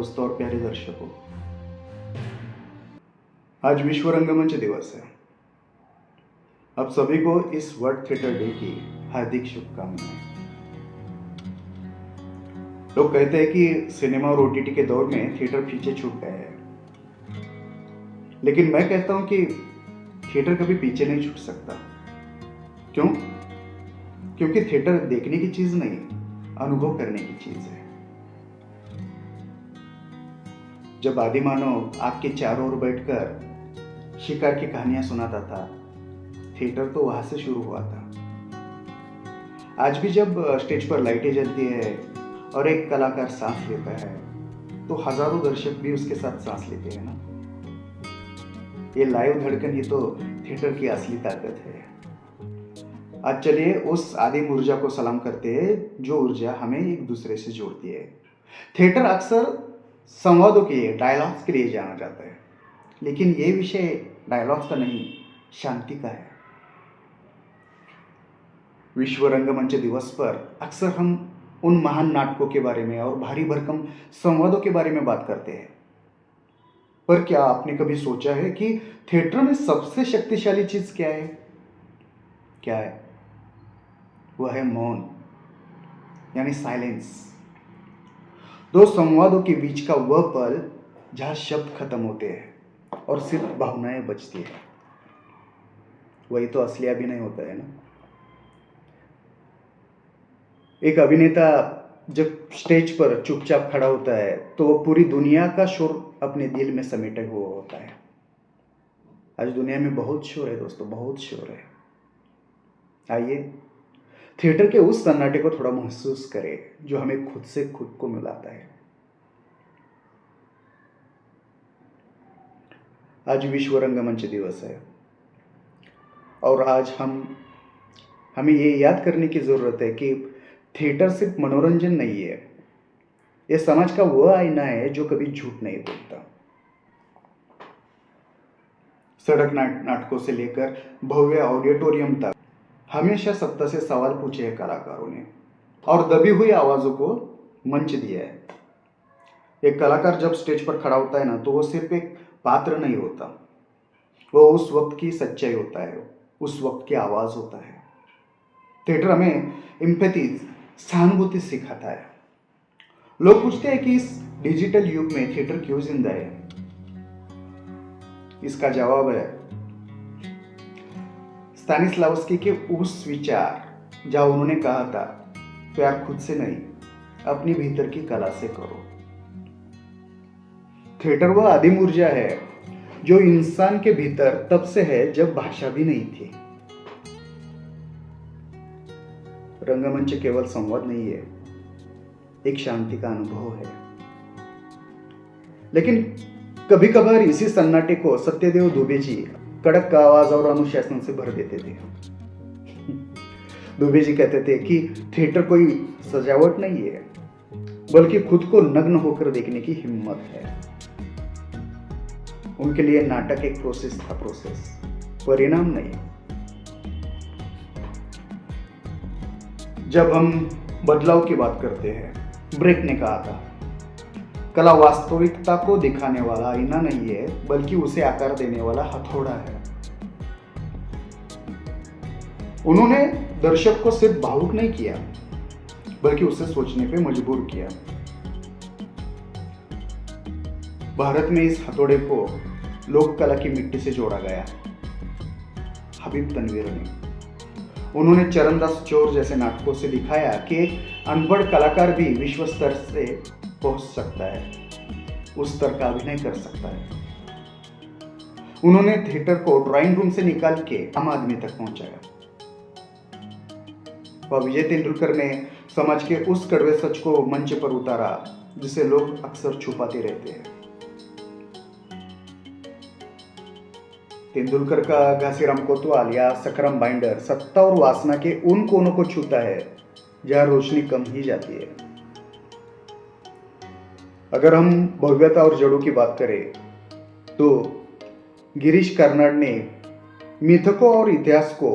दोस्तों और प्यारे दर्शकों, आज विश्व रंगमंच दिवस है। आप सभी को इस वर्ल्ड थिएटर डे की हार्दिक शुभकामनाएं। लोग कहते हैं कि सिनेमा और ओटीटी के दौर में थिएटर पीछे छूट गए हैं, लेकिन मैं कहता हूं कि थिएटर कभी पीछे नहीं छूट सकता। क्यों? क्योंकि थिएटर देखने की चीज नहीं, अनुभव करने की चीज है। जब आदि मानव आपके चारों ओर बैठकर शिकार की कहानियां सुनाता था, थिएटर तो वहां से शुरू हुआ था। आज भी जब स्टेज पर लाइटें जलती है और एक कलाकार सांस लेता है, तो हजारों दर्शक भी उसके साथ सांस लेते हैं ना। ये लाइव धड़कन ही तो थिएटर की असली ताकत है। आज चलिए उस आदिम ऊर्जा को सलाम करते हैं जो ऊर्जा हमें एक दूसरे से जोड़ती है। थिएटर अक्सर संवादों के लिए, डायलॉग्स के लिए जाना जाता है, लेकिन ये विषय डायलॉग्स का नहीं, शांति का है। विश्व रंगमंच दिवस पर अक्सर हम उन महान नाटकों के बारे में और भारी भरकम संवादों के बारे में बात करते हैं, पर क्या आपने कभी सोचा है कि थिएटर में सबसे शक्तिशाली चीज क्या है? क्या है? वह है मौन, यानी साइलेंस। दो संवादों के बीच का वह पल जहां शब्द खत्म होते हैं और सिर्फ भावनाएं बचती है, वही तो असली अभिनय होता है ना। एक अभिनेता जब स्टेज पर चुपचाप खड़ा होता है तो वो पूरी दुनिया का शोर अपने दिल में समेटे हुआ होता है। आज दुनिया में बहुत शोर है दोस्तों, बहुत शोर है। आइए थिएटर के उस सन्नाटे को थोड़ा महसूस करें जो हमें खुद से खुद को मिलाता है। आज विश्व रंगमंच दिवस है और आज हमें ये याद करने की जरूरत है कि थिएटर सिर्फ मनोरंजन नहीं है, यह समाज का वह आईना है जो कभी झूठ नहीं बोलता। सड़क नाटकों से लेकर भव्य ऑडिटोरियम तक हमेशा सत्ता से सवाल पूछे हैं कलाकारों ने और दबी हुई आवाजों को मंच दिया है। एक कलाकार जब स्टेज पर खड़ा होता है ना, तो वो सिर्फ एक पात्र नहीं होता, वो उस वक्त की सच्चाई होता है, उस वक्त की आवाज होता है। थिएटर हमें एम्पैथी, सहानुभूति सिखाता है। लोग पूछते हैं कि इस डिजिटल युग में थिएटर क्यों जिंदा है? इसका जवाब है स्तानिस्लावस्की के उस विचार जहां उन्होंने कहा था, प्यार खुद से नहीं, अपनी भीतर की कला से करो। थिएटर वह आदिम ऊर्जा है जो इंसान के भीतर तब से है जब भाषा भी नहीं थी। रंगमंच केवल संवाद नहीं है, एक शांति का अनुभव है। लेकिन कभी कभार इसी सन्नाटे को सत्यदेव दुबे जी कड़क आवाज और अनुशासन से भर देते थे। दुबे जी कहते थे कि थिएटर कोई सजावट नहीं है, बल्कि खुद को नग्न होकर देखने की हिम्मत है। उनके लिए नाटक एक प्रोसेस था, परिणाम नहीं। जब हम बदलाव की बात करते हैं, ब्रेक ने कहा था, कला वास्तविकता को दिखाने वाला आईना नहीं है, बल्कि उसे आकार देने वाला हथौड़ा है। उन्होंने दर्शक को सिर्फ भावुक नहीं किया, बल्कि उसे सोचने पे मजबूर किया। भारत में इस हथौड़े को लोक कला की मिट्टी से जोड़ा गया। हबीब तनवीर ने, उन्होंने चरणदास चोर जैसे नाटकों से दिखाया कि एक अनपढ़ कलाकार भी विश्व स्तर से पहुंच सकता है, उस स्तर का अभिनय कर सकता है। उन्होंने थिएटर को ड्राइंग रूम से निकाल के आम आदमी तक पहुंचाया। वह विजय तेंदुलकर ने समाज के उस कड़वे सच को मंच पर उतारा जिसे लोग अक्सर छुपाते रहते हैं। तेंदुलकर का घासीराम कोतवाल या सकरम बाइंडर सत्ता और वासना के उन कोनों को छूता है जहां रोशनी कम ही जाती है। अगर हम भव्यता और जड़ों की बात करें तो गिरीश कर्नाड ने मिथकों और इतिहास को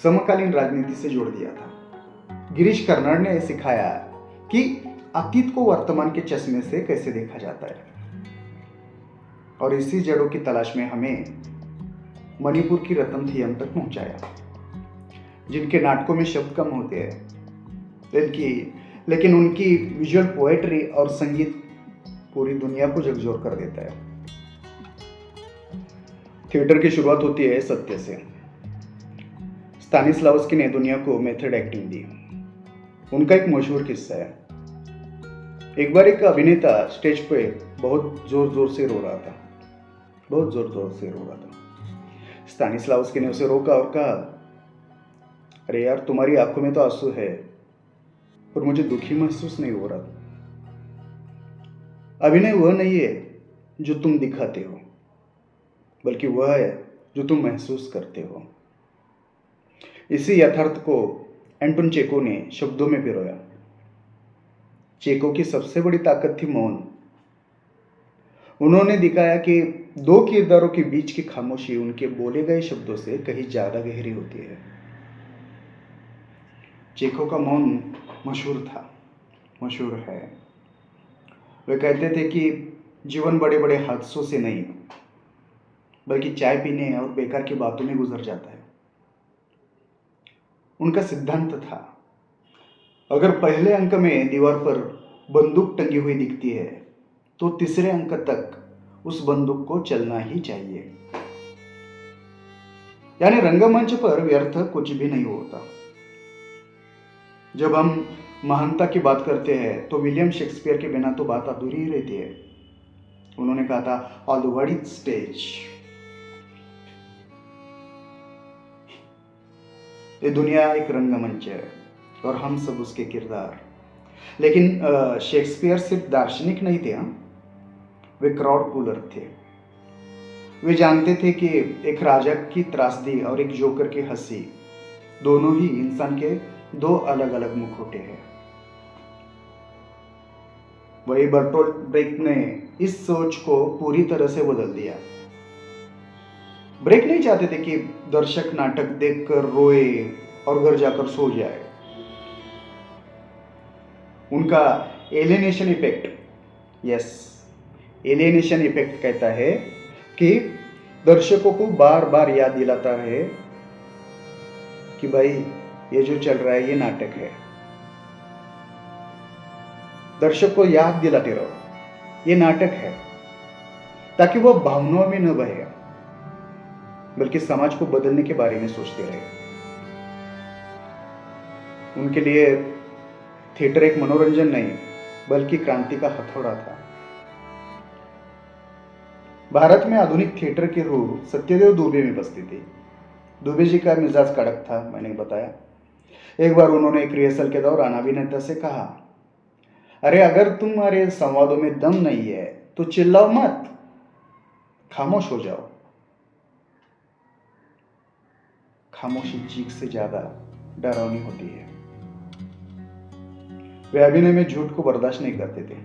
समकालीन राजनीति से जोड़ दिया था। गिरीश कर्नाड ने सिखाया कि अतीत को वर्तमान के चश्मे से कैसे देखा जाता है। और इसी जड़ों की तलाश में हमें मणिपुर की रतन थियम तक पहुंचाया, जिनके नाटकों में शब्द कम होते हैं लेकिन उनकी विजुअल पोएट्री और संगीत पूरी दुनिया को झकझोर कर देता है। थिएटर की शुरुआत होती है सत्य से। स्तानिस्लावस्की ने दुनिया को मेथड एक्टिंग दी। उनका एक मशहूर किस्सा है। एक बार एक अभिनेता स्टेज पे बहुत जोर जोर से रो रहा था। स्तानिस्लावस्की ने उसे रोका और कहा, अरे यार, तुम्हारी आंखों में तो आंसू है पर मुझे दुखी महसूस नहीं हो रहा। अभिनय वह नहीं है जो तुम दिखाते हो, बल्कि वह है जो तुम महसूस करते हो। इसी यथार्थ को एंटोन चेको ने शब्दों में पिरोया। चेको की सबसे बड़ी ताकत थी मौन। उन्होंने दिखाया कि दो किरदारों के बीच की खामोशी उनके बोले गए शब्दों से कहीं ज्यादा गहरी होती है। चेको का मौन मशहूर है। वे कहते थे कि जीवन बड़े बड़े हादसों से नहीं, बल्कि चाय पीने और बेकार की बातों में गुजर जाता है। उनका सिद्धांत था, अगर पहले अंक में दीवार पर बंदूक टंगी हुई दिखती है तो तीसरे अंक तक उस बंदूक को चलना ही चाहिए। यानी रंगमंच पर व्यर्थ कुछ भी नहीं होता। जब हम महानता की बात करते हैं तो विलियम शेक्सपियर के बिना तो बात अधूरी ही रहती है। उन्होंने कहा था, all the world is stage. ये दुनिया एक रंगमंच है और हम सब उसके किरदार। लेकिन शेक्सपियर सिर्फ दार्शनिक नहीं थे, वे क्राउड पुलर थे। वे जानते थे कि एक राजा की त्रासदी और एक जोकर की हंसी दोनों ही इंसान के दो अलग अलग मुखौटे हैं। वही बर्टोल्ट ब्रेक्ट ने इस सोच को पूरी तरह से बदल दिया। ब्रेक नहीं चाहते थे कि दर्शक नाटक देखकर रोए और घर जाकर सो जाए। उनका एलियनेशन इफेक्ट कहता है कि दर्शकों को बार बार याद दिलाता है कि भाई, ये जो चल रहा है ये नाटक है। दर्शक को याद दिलाते रहो, ये नाटक है, ताकि वह भावनाओं में न बहे, बल्कि समाज को बदलने के बारे में सोचते रहे। उनके लिए थिएटर एक मनोरंजन नहीं, बल्कि क्रांति का हथौड़ा था। भारत में आधुनिक थिएटर की रूह सत्यदेव दुबे में बसती थी। दुबे जी का मिजाज कड़क था, मैंने बताया। एक बार उन्होंने एक रिहर्सल के दौरान अभिनेता से कहा, अरे अगर तुम्हारे संवादों में दम नहीं है तो चिल्लाओ मत, खामोश हो जाओ। खामोशी चीख से ज्यादा डरावनी होती है। वे अभिनय में झूठ को बर्दाश्त नहीं करते थे।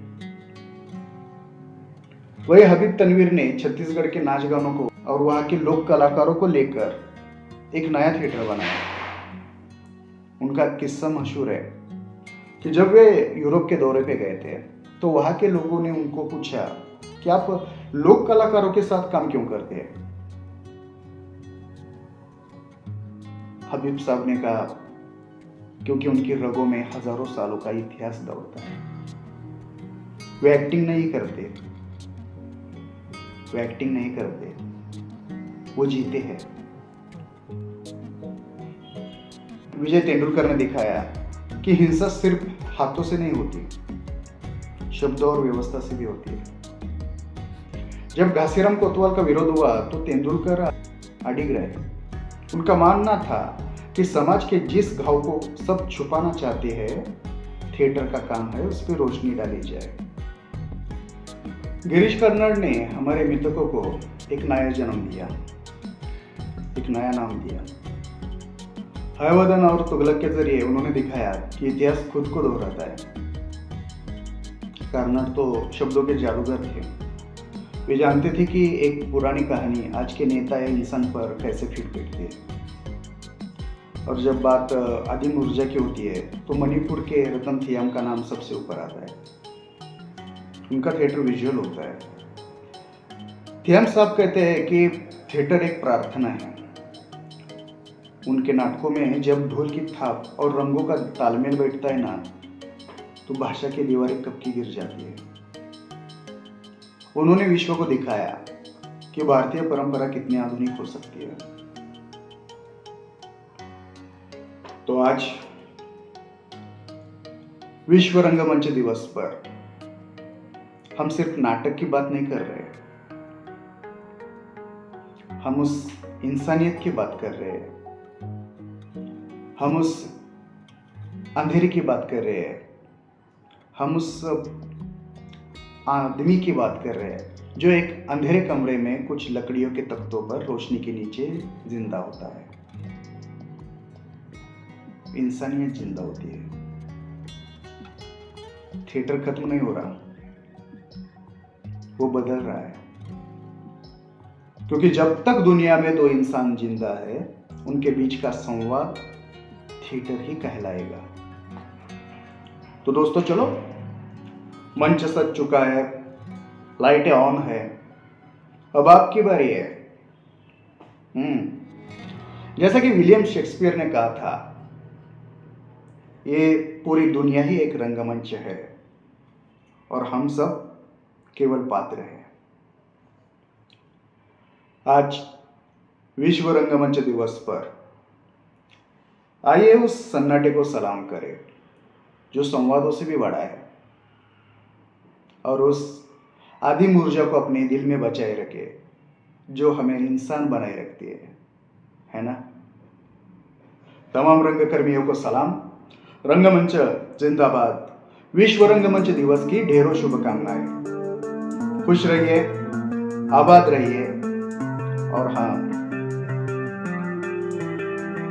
वही हबीब तनवीर ने छत्तीसगढ़ के नाच गानों को और वहां के लोक कलाकारों को लेकर एक नया थिएटर बनाया। उनका किस्सा मशहूर है कि जब वे यूरोप के दौरे पे गए थे तो वहां के लोगों ने उनको पूछा कि आप लोक कलाकारों के साथ काम क्यों करते हैं। हबीब साहब ने कहा, क्योंकि उनकी रगों में हजारों सालों का इतिहास दौड़ता है। वे एक्टिंग नहीं करते, वो जीते हैं। विजय तेंदुलकर ने दिखाया कि हिंसा सिर्फ हाथों से नहीं होती, शब्दों और व्यवस्था से भी होती है। जब घासीराम कोतवाल का विरोध हुआ तो तेंदुलकर अडिग रहे। उनका मानना था कि समाज के जिस घाव को सब छुपाना चाहते हैं, थिएटर का काम है उस पर रोशनी डाली जाए। गिरीश कर्नाड ने हमारे मिथकों को एक नया जन्म दिया, एक नया नाम दिया। हयवदन और तुगलक के जरिए उन्होंने दिखाया कि इतिहास खुद को दोहराता है। कर्नाड तो शब्दों के जादूगर थे। वे जानते थे कि एक पुरानी कहानी आज के नेता या इंसान पर कैसे फिट बैठती है। और जब बात आदिम ऊर्जा की होती है तो मणिपुर के रतन थियाम का नाम सबसे ऊपर आता है। उनका थिएटर विजुअल होता है। थियाम साहब कहते हैं कि थिएटर एक प्रार्थना है। उनके नाटकों में जब ढोल की थाप और रंगों का तालमेल बैठता है ना, तो भाषा की दीवारें कब की गिर जाती है। उन्होंने विश्व को दिखाया कि भारतीय परंपरा कितनी आधुनिक हो सकती है। तो आज विश्व रंगमंच दिवस पर हम सिर्फ नाटक की बात नहीं कर रहे, हम उस इंसानियत की बात कर रहे हैं, हम उस अंधेरे की बात कर रहे हैं, हम उस आदमी की बात कर रहे हैं जो एक अंधेरे कमरे में कुछ लकड़ियों के तख्तों पर रोशनी के नीचे जिंदा होता है। इंसानियत जिंदा होती है। थिएटर खत्म नहीं हो रहा, वो बदल रहा है। क्योंकि जब तक दुनिया में दो इंसान जिंदा है, उनके बीच का संवाद थिएटर ही कहलाएगा। तो दोस्तों चलो, मंच सज चुका है, लाइटें ऑन है, अब आपकी बारी है। जैसा कि विलियम शेक्सपियर ने कहा था, ये पूरी दुनिया ही एक रंगमंच है और हम सब केवल पात्र हैं। आज विश्व रंगमंच दिवस पर आइए उस सन्नाटे को सलाम करें जो संवादों से भी बड़ा है, और उस आदिम ऊर्जा को अपने दिल में बचाए रखे जो हमें इंसान बनाए रखती है ना। तमाम रंगकर्मियों को सलाम। रंगमंच जिंदाबाद। विश्व रंगमंच दिवस की ढेरों शुभकामनाएं। खुश रहिए, आबाद रहिए और हाँ,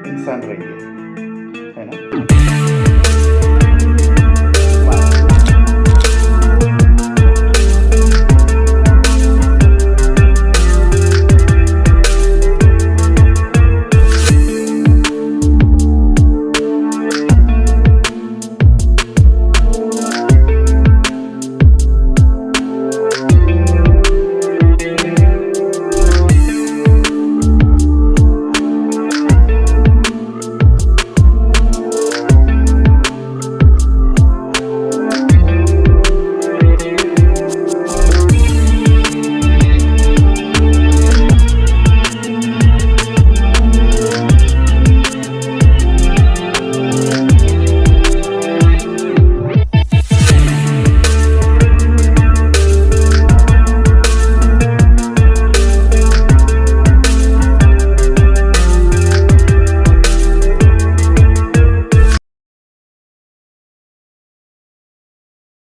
इंसान रहिए, है ना।